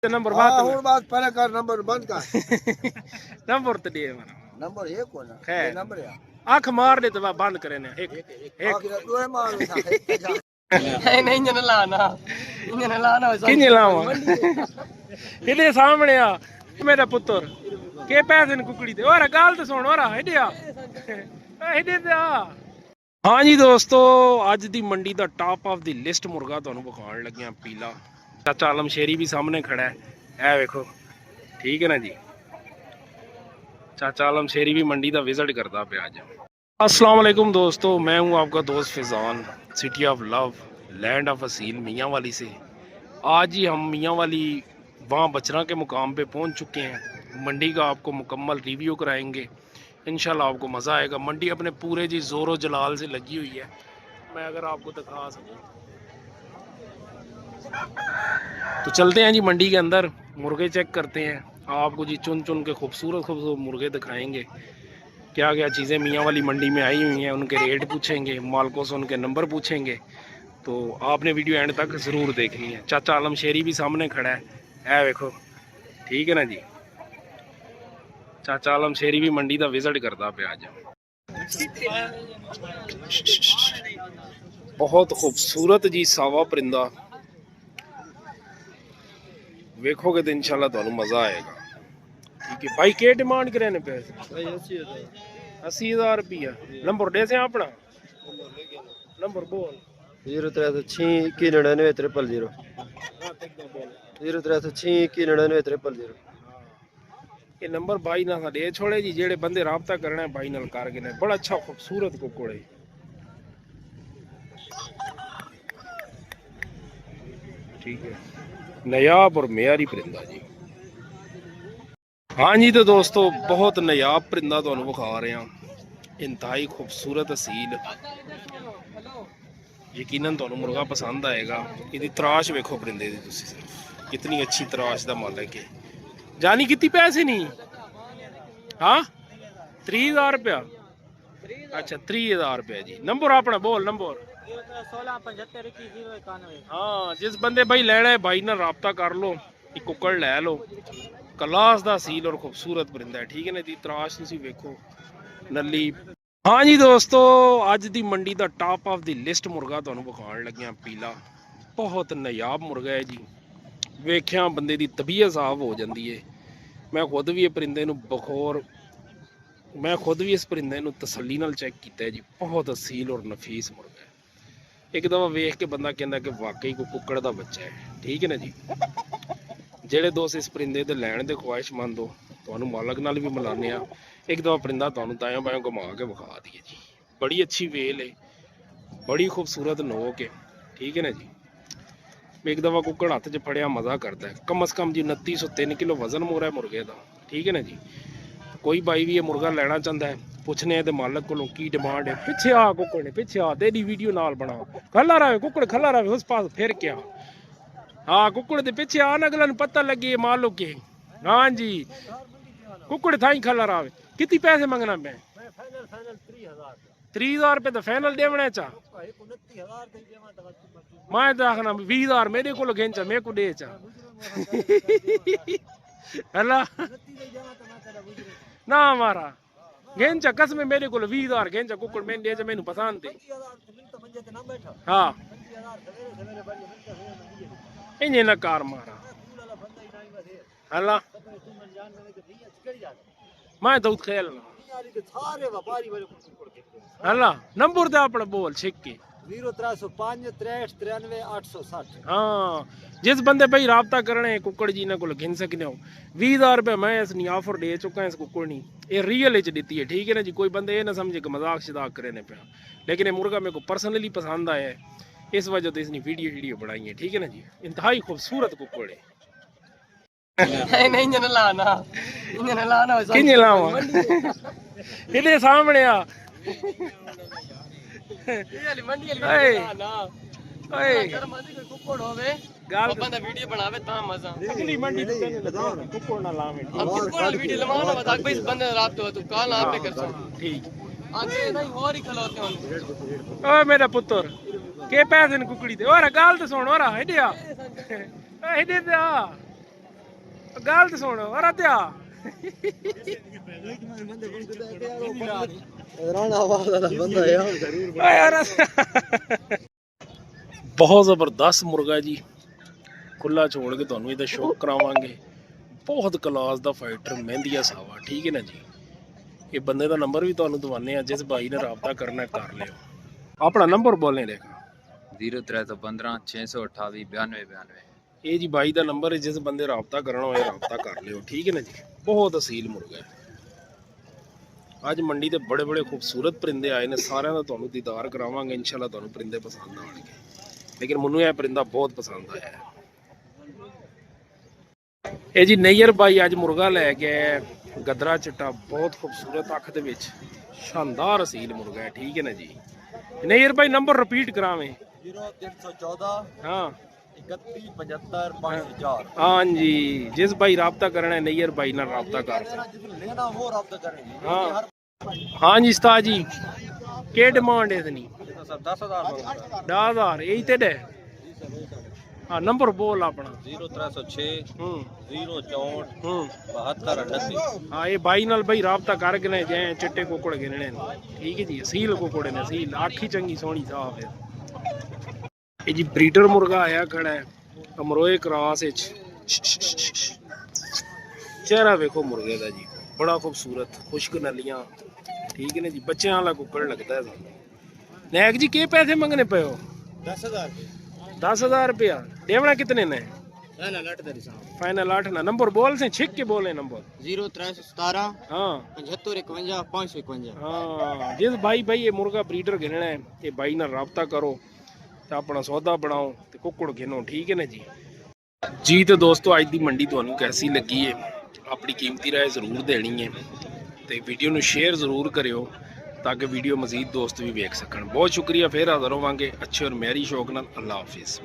Number बात और बात पहले कर नंबर बंद कर नंबर तो दे मारा नंबर एक को ना है नंबर है आंख मार दे तो बंद करे ने एक आखिर दो मार नहीं इंजन लाना किन्ने लावा इधे सामने आ मेरा पुत्र के पैसे ने कुकड़ी दे और गाल तो सुन और इधे आ इधे आ हाँ जी दोस्तों अज दी मंडी दा टॉप ऑफ दी लिस्ट मुर्गा तुहानू विखाण लगे पीला चाचा आलम शेरी भी सामने खड़ा है वेखो ठीक है ना जी चाचा आलम शेरी भी मंडी का विजिट करता पे आज। अस्सलाम वालेकुम दोस्तों, मैं हूं आपका दोस्त Faizan, city of love, land of Aseel मियाँ वाली से। आज ही हम मियाँ वाली वहाँ बचरा के मुकाम पे पहुंच चुके हैं। मंडी का आपको मुकम्मल रिव्यू कराएंगे, इंशाल्लाह आपको मज़ा आएगा। मंडी अपने पूरे जी ज़ोर जलाल से लगी हुई है। मैं अगर आपको दिखा सकूँ तो चलते हैं जी मंडी के अंदर, मुर्गे चेक करते हैं, आपको जी चुन चुन के खूबसूरत खूबसूरत मुर्गे दिखाएंगे। क्या क्या चीज़ें मियाँ वाली मंडी में आई हुई हैं, उनके रेट पूछेंगे, मालकों से उनके नंबर पूछेंगे। तो आपने वीडियो एंड तक ज़रूर देखनी है। चाचा आलम शेरी भी सामने खड़ा है वेखो ठीक है ना जी। चाचा आलम शेरी भी मंडी का विजिट करता पे आज। बहुत खूबसूरत जी सावा परिंदा, वेखोगे तो इंशाल्लाह तुहानू मज़ा आएगा। ठीक है भाई, के डिमांड करे ने पैसे? 80,000 रुपया। नंबर दे से अपना नंबर बोल। 0306 99 000 0306 99 000। ये नंबर भाई ना दे छोड़े जी, जेड़े बंदे राबता करना है भाई नाल कर के। बड़ा अच्छा खूबसूरत कुक्कड़ है। ठीक है, नायाब और मेयारी परिंदा जी। हाँ जी तो दोस्तों, बहुत नायाब परिंदा तुहानू विखा रहे हैं, इंतहाई खूबसूरत असील। यकीनन तुहानू मुर्गा पसंद आएगा। इसकी तराश वेखो परिंदे दी तुसी, सिर्फ कितनी अच्छी तराश दा मालिक है। जानी कितनी पैसे नहीं? हाँ 30,000 रुपया। अच्छा 30,000 रुपया जी। नंबर अपना बोल। नंबर 1675 हाँ, जिस बंदे भाई लेना है भाई ना राबता कर लो, एक कुक्कड़ लै लो। कलास दा सील और खूबसूरत परिंदा है। ठीक है ना जी, तराश तुसी वेखो नली। हाँ जी दोस्तों, अज दी मंडी दा टॉप ऑफ दी लिस्ट मुर्गा तुहानू विखाण लगे पीला। बहुत नायाब मुर्गा है जी, वेख्या बंदे दी तबीयत साफ हो जाती है। मैं खुद भी ये परिंदे नू बखौर मैं खुद भी इस परिंदे नू तसल्ली नाल चेक किया है जी। बहुत असील और नफीस मुर्गा है। एक दफ़ा वेख के बंदा कहता कि वाकई कोई कुक्कड़ दा बच्चा है। ठीक है ना जी। जेड़े दोस्त इस परिंदे दे लैण दे ख्वाहिशमंद हो, तुहानू मालक नाल भी मिलाने आ। एक दफ़ा परिंदा तुहानू दायां बायां घुमा के विखा दिए जी। बड़ी अच्छी वेल है, बड़ी खूबसूरत नोक है। ठीक है ना जी। एक दफ़ा कुक्कड़ हत्थ च फड़िया मज़ा करता है। कम अज़ कम जी 2903 किलो वजन मोरा है मुर्गे का। ठीक है ना जी। कोई भाई भी ये मुर्गा लेना चाहता है, पुछने तो मालक को की डिमांड है। पिछे आ कुक्कड़ ने, पिछे आ, तेरी वीडियो नाल बना। खला रहा कुक्कड़, खला रहा उस पास फिर क्या। हाँ कुक्कड़ के पिछे आ ना, अगला पता लगे मालूम के। हाँ जी, कुक्कड़ थाई खला रहा। कितनी पैसे मंगना मैं? 30,000 रुपये तो फाइनल देवने चा। मैं तो आखना 20,000 मेरे को घेंचा, मेरे को दे चा। हला ना मारा घेंचा कसम मेरे को 20,000 घेंचा कुक्कड़ मैंने दे चा, मैनू पसंद थे। हाँ इंजे ना कार मारा हला मैं तो खेलना हला। नंबर दे अपना बोल छिक्की 0305 63 93 860। हाँ, जिस बंदे भाई राबता करने कुक्कड़ जी को घिन सकने हो। 20,000 रुपये मैं इसनी ऑफर दे चुका है इस कुक्कड़ नी। ये रियल च दी है। ठीक है ना जी। कोई बंदे ये ना समझे कि मजाक शजाक करे पे, लेकिन ये मुर्गा मेरे को पर्सनली पसंद आया है, इस वजह से इसने वीडियो बनाई है। ठीक है ना जी। इंतहाई खूबसूरत कुक्कड़ है। नहीं इंजन लाना किन्ने लावा इधे सामने आ कुक्कड़ होवे गाल बंदा वीडियो बनावे ता मजा। अगली मंडी तो कुक्कड़ ना लावे। अब कुक्कड़ वीडियो लमाना बता भाई बंदे रात तो तू काल आप पे कर सकता। ठीक आगे नहीं और ही खलोते हैं। ओ मेरा पुत्र के पैसे ने कुकड़ी दे और गाल तो सुन और इधे आ इधे आ ਗੱਲ ਤੇ ਸੁਣ ਔਰ ਤਿਆ ਬਹੁਤ ਜ਼ਬਰਦਸਤ ਮੁਰਗਾ ਜੀ ਖੁੱਲਾ ਛੋੜ ਕੇ ਤੁਹਾਨੂੰ ਇਹਦਾ ਸ਼ੌਕ ਕਰਾਵਾਂਗੇ ਬਹੁਤ ਕਲਾਸ ਦਾ ਫਾਈਟਰ ਮਹਿੰਦੀਆ ਸਾਵਾ ਠੀਕ ਹੈ ਨਾ ਜੀ ਇਹ ਬੰਦੇ ਦਾ ਨੰਬਰ ਵੀ ਤੁਹਾਨੂੰ ਦਵਾਨੇ ਆ ਜਿਸ ਭਾਈ ਨੇ ਰਾਬਤਾ ਕਰਨਾ ਕਰ ਲਿਓ ਆਪਣਾ ਨੰਬਰ ਬੋਲਨੇ ਦੇਖਾ 0315 628 9292 ਇਹ ਜੀ ਬਾਈ ਦਾ ਨੰਬਰ ਹੈ ਜਿਸ ਬੰਦੇ ਰਾਬਤਾ ਕਰਨਾ ਹੋਏ ਰਾਬਤਾ ਕਰ ਲਿਓ ਠੀਕ ਹੈ ਨਾ ਜੀ ਬਹੁਤ ਅਸੀਲ ਮੁਰਗਾ ਹੈ ਅੱਜ ਮੰਡੀ ਤੇ ਬੜੇ ਬੜੇ ਖੂਬਸੂਰਤ ਪਰਿੰਦੇ ਆਏ ਨੇ ਸਾਰਿਆਂ ਦਾ ਤੁਹਾਨੂੰ ਦੀਦਾਰ ਕਰਾਵਾਂਗੇ ਇਨਸ਼ਾਅੱਲਾ ਤੁਹਾਨੂੰ ਪਰਿੰਦੇ ਪਸੰਦ ਆਉਣਗੇ ਲੇਕਿਨ ਮੈਨੂੰ ਇਹ ਪਰਿੰਦਾ ਬਹੁਤ ਪਸੰਦ ਆਇਆ ਹੈ ਇਹ ਜੀ ਨਈਰ ਬਾਈ ਅੱਜ ਮੁਰਗਾ ਲੈ ਕੇ ਆਇਆ ਗਦਰਾ ਚਿੱਟਾ ਬਹੁਤ ਖੂਬਸੂਰਤ ਅੱਖ ਦੇ ਵਿੱਚ ਸ਼ਾਨਦਾਰ ਅਸੀਲ ਮੁਰਗਾ ਹੈ ਠੀਕ ਹੈ ਨਾ ਜੀ ਨਈਰ ਬਾਈ ਨੰਬਰ ਰਿਪੀਟ ਕਰਾਵੇਂ 0314 ਹਾਂ 3175 5004 हाँ जी जिस भाई राब्ता करना है नैयर भाई ना राब्ता कर लेना वो रब्ता करेंगे हाँ हाँ जी उस्ताद जी के डिमांड है इतनी 10,000 यही ते दे हाँ नंबर बोल अपना 0306 064 72 हाँ ये भाई नाल भाई राब्ता कर गए जाए चिट्टे कुकड़ गिनने ठीक है जी असील कुकड़ ने असील आखी चंगी सोहनी साफ है ये जी ब्रीडर मुर्गा आया खड़ा है अमरोए क्रॉस चेहरा वेखो मुर्गे का जी बड़ा खूबसूरत खुश्क नलियां ठीक है ना जी बच्चे वाला कुकड़ लगता है नैक जी के पैसे मंगने पे हो 10,000 रुपया देवना कितने ने फाइनल 8 ना नंबर बोल से छिक के बोले नंबर 0317 हाँ 75 51 551 हाँ जिस भाई ये मुर्गा ब्रीडर गिनना है ये भाई ना राब्ता करो तो अपना सौदा बनाओ तो कुकड़ गिनो ठीक है ना जी तो दोस्तों अज की मंडी तुहानू कैसी लगी है अपनी कीमती राय जरूर देनी है तो वीडियो नू शेयर जरूर करियो ताकि वीडियो मजीद दोस्त भी वेख सकन बहुत शुक्रिया फिर हाज़र होवांगे अच्छे और मेहरी शौक नाल अल्लाह हाफिज़।